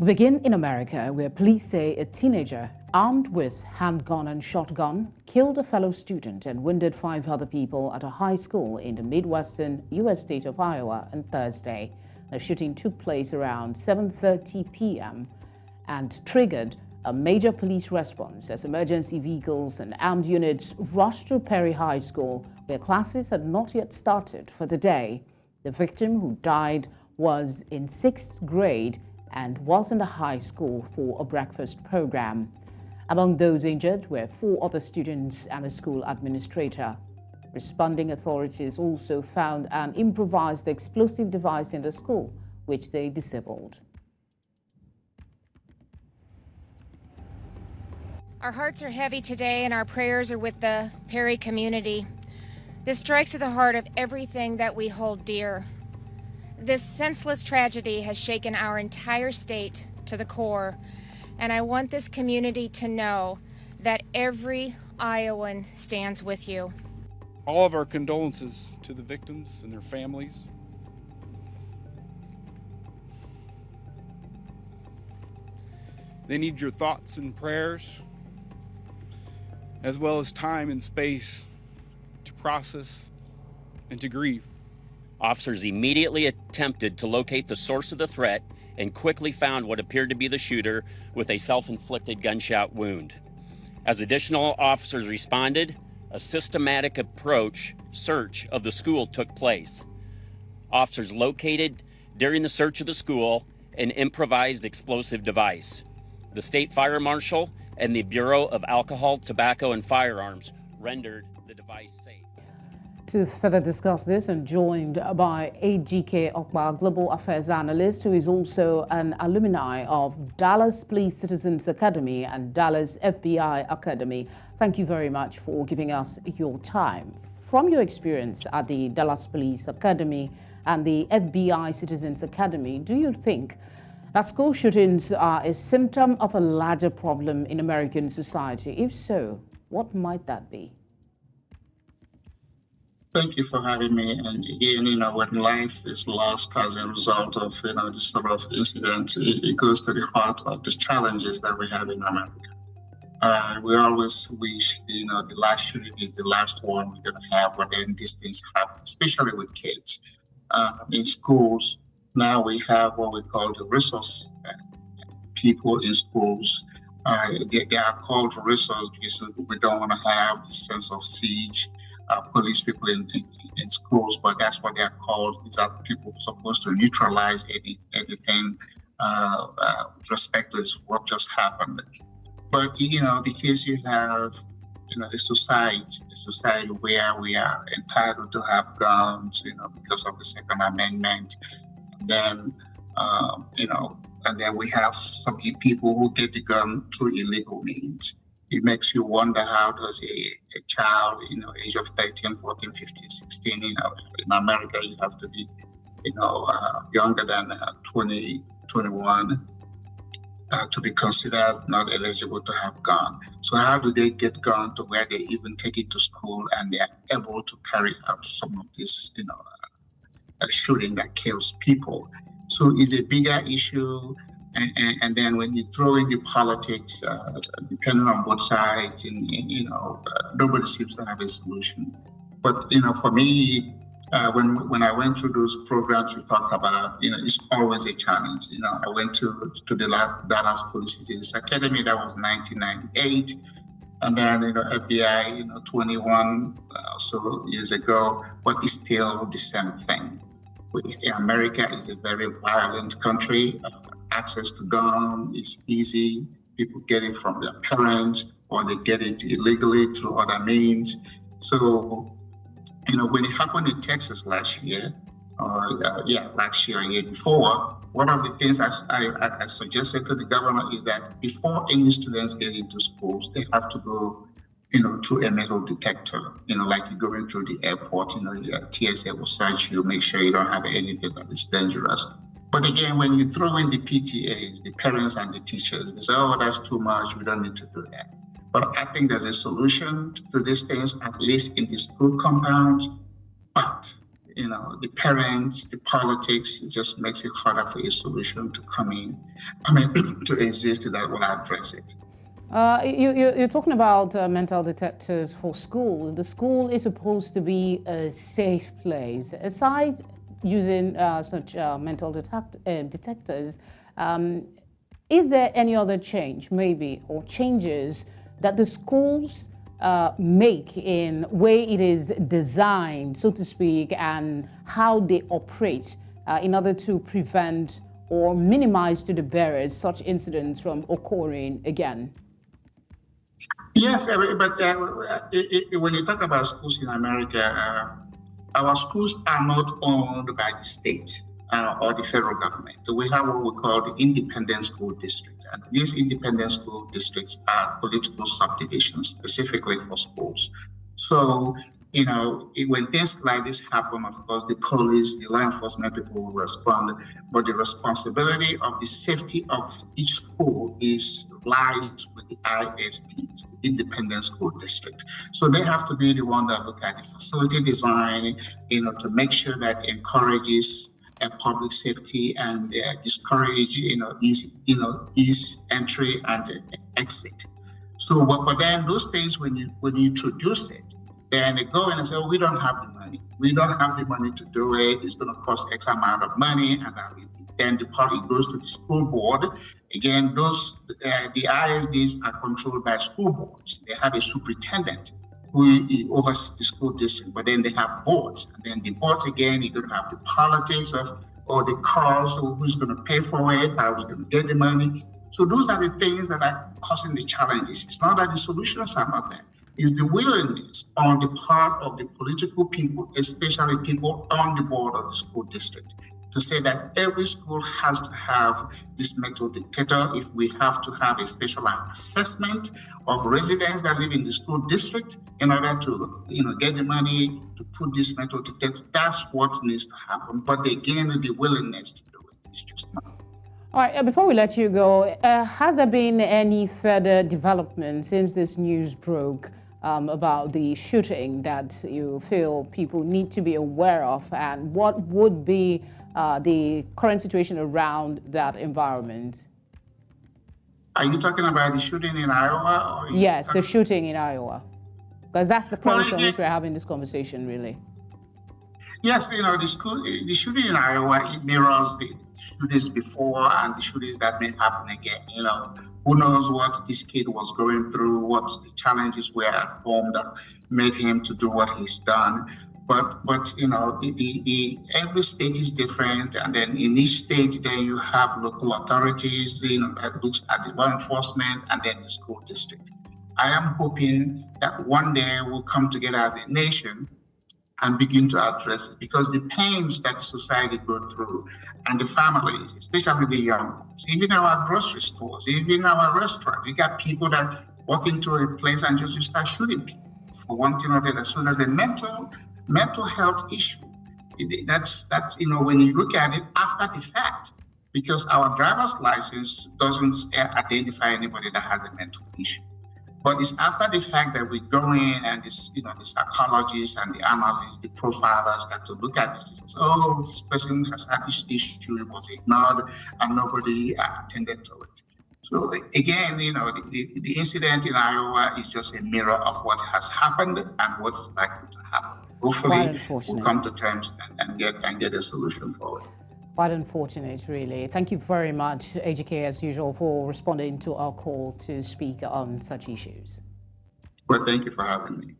We begin in America, where police say a teenager armed with handgun and shotgun killed a fellow student and wounded 5 other people at a high school in the Midwestern U.S. state of Iowa on Thursday. The shooting took place around 7:30 p.m. and triggered a major police response as emergency vehicles and armed units rushed to Perry High School, where classes had not yet started for the day. The victim, who died, was in 6th grade and was in the high school for a breakfast program. Among those injured were 4 other students and a school administrator. Responding authorities also found an improvised explosive device in the school, which they disabled. Our hearts are heavy today, and our prayers are with the Perry community. This strikes at the heart of everything that we hold dear. This senseless tragedy has shaken our entire state to the core, and I want this community to know that every Iowan stands with you. All of our condolences to the victims and their families. They need your thoughts and prayers, as well as time and space to process and to grieve. Officers immediately attempted to locate the source of the threat and quickly found what appeared to be the shooter with a self-inflicted gunshot wound. As additional officers responded, a systematic search of the school took place. Officers located during the search of the school an improvised explosive device. The state fire marshal and the Bureau of Alcohol, Tobacco, and Firearms rendered the device safe. To further discuss this, I'm joined by AGK Okpa, Global Affairs Analyst, who is also an alumni of Dallas Police Citizens Academy and Dallas FBI Academy. Thank you very much for giving us your time. From your experience at the Dallas Police Academy and the FBI Citizens Academy, do you think that school shootings are a symptom of a larger problem in American society? If so, what might that be? Thank you for having me. And again, when life is lost as a result of, this sort of incident, it goes to the heart of the challenges that we have in America. We always wish, the last shooting is the last one we're going to have, but then these things happen, especially with kids. In schools, now we have what we call the resource people in schools. They are called resource because we don't want to have the sense of siege. Police people in schools, but that's what they are called. These are people supposed to neutralize anything with respect to what just happened. But because you have a society where we are entitled to have guns, because of the Second Amendment, then and then we have some people who get the gun through illegal means. It makes you wonder, how does a child, age of 13, 14, 15, 16, in America, you have to be, younger than 20, 21 to be considered not eligible to have gun. So how do they get gun to where they even take it to school and they are able to carry out some of this, shooting that kills people? So it's a bigger issue. And then when you throw in the politics, depending on both sides, nobody seems to have a solution. But for me, when I went through those programs you talked about, it's always a challenge. I went to the Dallas Police Citizens Academy. That was 1998, and then FBI, 21 or so years ago. But it's still the same thing. America is a very violent country. Access to gun is easy. People get it from their parents, or they get it illegally through other means. So, when it happened in Texas last year, last year, year before, one of the things I suggested to the governor is that before any students get into schools, they have to go, through a metal detector, like you going through the airport, your TSA will search you, make sure you don't have anything that is dangerous. But again, when you throw in the PTAs, the parents and the teachers, they say, oh, that's too much, we don't need to do that. But I think there's a solution to these things, at least in the school compound. But the parents, the politics, it just makes it harder for a solution to come in. To exist that will address it. You're talking about mental detectors for schools. The school is supposed to be a safe place. Aside using such mental detectors, is there any other change, maybe, or changes that the schools make in way it is designed, so to speak, and how they operate in order to prevent or minimize to the bearers such incidents from occurring again? Yes, but when you talk about schools in America, our schools are not owned by the state or the federal government. So we have what we call the independent school district. And these independent school districts are political subdivisions specifically for schools. So, when things like this happen, of course, the police, the law enforcement people will respond, but the responsibility of the safety of each school lies with the ISDs, the independent school district. So they have to be the one that look at the facility design, to make sure that encourages public safety and discourage, ease entry and exit. So, but then those things, when you introduce it, then they go in and say, oh, we don't have the money. We don't have the money to do it. It's going to cost X amount of money. And then the party goes to the school board. Again, the ISDs are controlled by school boards. They have a superintendent who oversees the school district, but then they have boards. And then the boards, again, you're going to have the politics of, the cost, or who's going to pay for it, how are we going to get the money. So those are the things that are causing the challenges. It's not that the solutions are not there. It's the willingness on the part of the political people, especially people on the board of the school district, to say that every school has to have this metal detector. If we have to have a special assessment of residents that live in the school district in order to, get the money to put this metal detector, that's what needs to happen. But again, the willingness to do it is just not. All right, before we let you go, has there been any further development since this news broke about the shooting that you feel people need to be aware of, and what would be the current situation around that environment? Are you talking about the shooting in Iowa? Yes, the shooting in Iowa, because that's the premise on which we're having this conversation, really. Yes, the shooting in Iowa, it mirrors the shootings before and the shootings that may happen again. Who knows what this kid was going through, what the challenges were at home that made him to do what he's done. But every state is different, and then in each state, then you have local authorities, that looks at the law enforcement, and then the school district. I am hoping that one day we'll come together as a nation and begin to address it, because the pains that society go through and the families, especially the young ones, even our grocery stores, even our restaurant, we got people that walk into a place and just start shooting people for one thing or the other. So there's a mental health issue. That's when you look at it after the fact, because our driver's license doesn't identify anybody that has a mental issue. But it's after the fact that we go in and the psychologists and the analysts, the profilers that to look at this. Oh, this person has had this issue, it was ignored, and nobody attended to it. So again, the incident in Iowa is just a mirror of what has happened and what is likely to happen. Hopefully, we'll come to terms and get a solution for it. Quite unfortunate, really. Thank you very much, AGK, as usual, for responding to our call to speak on such issues. Well, thank you for having me.